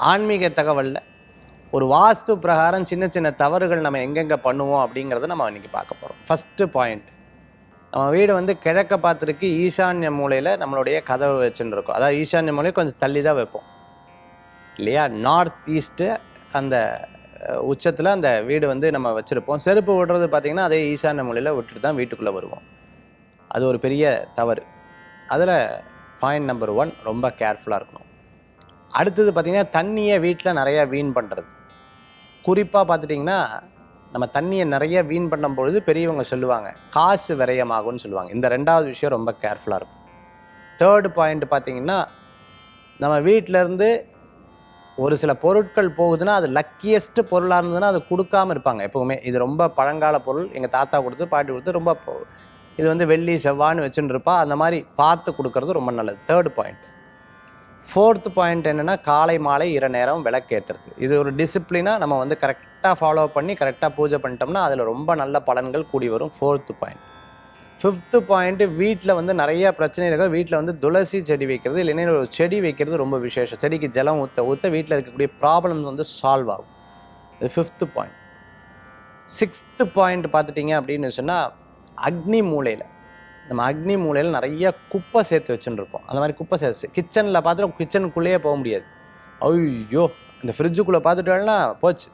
ஆன்மீக தகவலில் ஒரு வாஸ்து பிரகாரம் சின்ன சின்ன தவறுகள் நம்ம எங்கெங்கே பண்ணுவோம் அப்படிங்கிறத நம்ம இன்றைக்கி பார்க்க போகிறோம். ஃபஸ்ட்டு பாயிண்ட், நம்ம வீடு வந்து கிழக்க பார்த்துருக்கு, ஈசான்ய மூலையில் நம்மளுடைய கதவு வச்சுன்னு இருக்கோம். அதாவது ஈசான்ய மூலையை கொஞ்சம் தள்ளி தான் வைப்போம் இல்லையா? நார்த் ஈஸ்ட்டு அந்த உச்சத்தில் அந்த வீடு வந்து நம்ம வச்சுருப்போம். செருப்பு விடுறது பார்த்திங்கன்னா அதே ஈசான்ய மூலையில் விட்டுட்டு தான் வீட்டுக்குள்ளே வருவோம். அது ஒரு பெரிய தவறு. அதில் பாயிண்ட் நம்பர் 1, ரொம்ப கேர்ஃபுல்லாக இருக்கணும். அடுத்தது பார்த்திங்கன்னா தண்ணியை வீட்டில் நிறையா வீண் பண்ணுறது. குறிப்பாக பார்த்துட்டிங்கன்னா நம்ம தண்ணியை நிறைய வீண் பண்ணும் பொழுது பெரியவங்க சொல்லுவாங்க காசு விரயமாகும்னு சொல்லுவாங்க. இந்த 2வது விஷயம் ரொம்ப கேர்ஃபுல்லாக இருக்கும். 3rd பாயிண்ட் பார்த்திங்கன்னா நம்ம வீட்டிலேருந்து ஒரு சில பொருட்கள் போகுதுன்னா அது லக்கியஸ்ட்டு பொருளாக இருந்ததுன்னா அது கொடுக்காமல் இருப்பாங்க எப்போவுமே. இது ரொம்ப பழங்கால பொருள், எங்கள் தாத்தா கொடுத்து பாட்டி கொடுத்து ரொம்ப இது வந்து வெள்ளி செவ்வான்னு வச்சுன்னு இருப்பா, அந்த மாதிரி பார்த்து கொடுக்கறது ரொம்ப நல்லது. 3rd point. 4th பாயிண்ட் என்னென்னா காலை மாலை 2 நேரம் விளக்கேற்றுறது. இது ஒரு டிசிப்ளினாக நம்ம வந்து கரெக்டாக ஃபாலோ பண்ணி கரெக்டாக பூஜை பண்ணிட்டோம்னா அதில் ரொம்ப நல்ல பலன்கள் கூடி வரும். 4th point. 5th பாயிண்ட்டு, வீட்டில் வந்து நிறைய பிரச்சனை இருக்குது. வீட்டில் வந்து துளசி செடி வைக்கிறது இல்லைன்னா ஒரு செடி வைக்கிறது ரொம்ப விசேஷம். செடிக்கு ஜலம் ஊற்ற வீட்டில் இருக்கக்கூடிய ப்ராப்ளம்ஸ் வந்து சால்வ் ஆகும். இது 5th பாயிண்ட். 6th பாயிண்ட் பார்த்துட்டிங்க அப்படின்னு சொன்னால் அக்னி மூலையில், நம்ம அக்னி மூலையில் நிறைய குப்பை சேர்த்து வச்சுன்னு இருப்போம். அந்த மாதிரி குப்பை சேர்த்து கிச்சனில் பார்த்துட்டு கிச்சனுக்குள்ளேயே போக முடியாது. ஐயோ, இந்த ஃப்ரிட்ஜுக்குள்ளே பார்த்துட்டோம்னா போச்சு,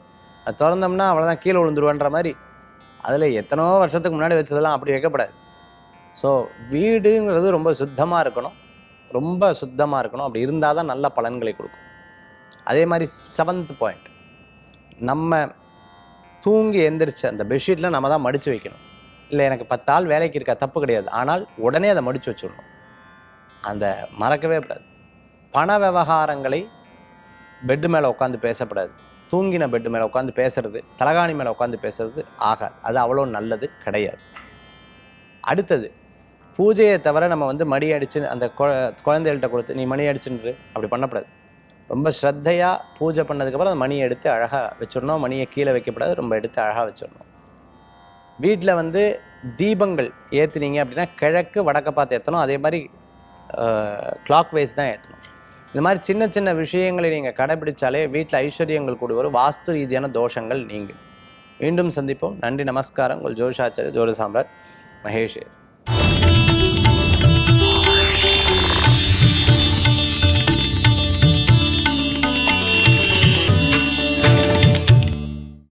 அது திறந்தோம்னா அவ்வளோதான் கீழே விழுந்துருவான்ற மாதிரி. அதில் எத்தனோ வருஷத்துக்கு முன்னாடி வச்சதெல்லாம் அப்படி வைக்கப்படாது. ஸோ வீடுங்கிறது ரொம்ப சுத்தமாக இருக்கணும், ரொம்ப சுத்தமாக இருக்கணும். அப்படி இருந்தால் தான் நல்ல பலன்களை கொடுக்கும். அதே மாதிரி 7th பாயிண்ட், நம்ம தூங்கி எந்திரிச்ச அந்த பெட்ஷீட்டில் நம்ம தான் மடித்து வைக்கணும். இல்லை எனக்கு 10 ஆள் வேலைக்கு இருக்கா, தப்பு கிடையாது. ஆனால் உடனே அதை மடித்து வச்சுடணும். அந்த மறக்கவே கூடாது. பண விவகாரங்களை பெட்டு மேலே உட்காந்து பேசப்படாது. தூங்கின பெட்டு மேலே உட்காந்து பேசுறது, தலகாணி மேலே உட்காந்து பேசுறது ஆகாது. அது அவ்வளோ நல்லது கிடையாது. அடுத்தது, பூஜையை தவிர நம்ம வந்து மணி அடிச்சு அந்த குழந்தைகள்கிட்ட கொடுத்து நீ மணி அடிச்சுன்று அப்படி பண்ணக்கூடாது. ரொம்ப ஸ்ரத்தையாக பூஜை பண்ணதுக்கப்புறம் அந்த மணியை எடுத்து அழகாக வச்சிடணும். மணியை கீழே வைக்கப்படாது, ரொம்ப எடுத்து அழகாக வச்சிடணும். வீட்டில் வந்து தீபங்கள் ஏற்றுனீங்க அப்படின்னா கிழக்கு வடக்க பார்த்து ஏற்றணும். அதே மாதிரி கிளாக் வைஸ் தான் ஏற்றணும். இந்த மாதிரி சின்ன சின்ன விஷயங்களை நீங்கள் கடைபிடிச்சாலே வீட்டில் ஐஸ்வர்யங்கள் கூடி வரும். வாஸ்து ரீதியான தோஷங்கள் நீங்கும். மீண்டும் சந்திப்போம். நன்றி, நமஸ்காரம். உங்கள் ஜோதிஷாச்சாரியர் ஜோதிட சாம்ராட் மகேஷ்.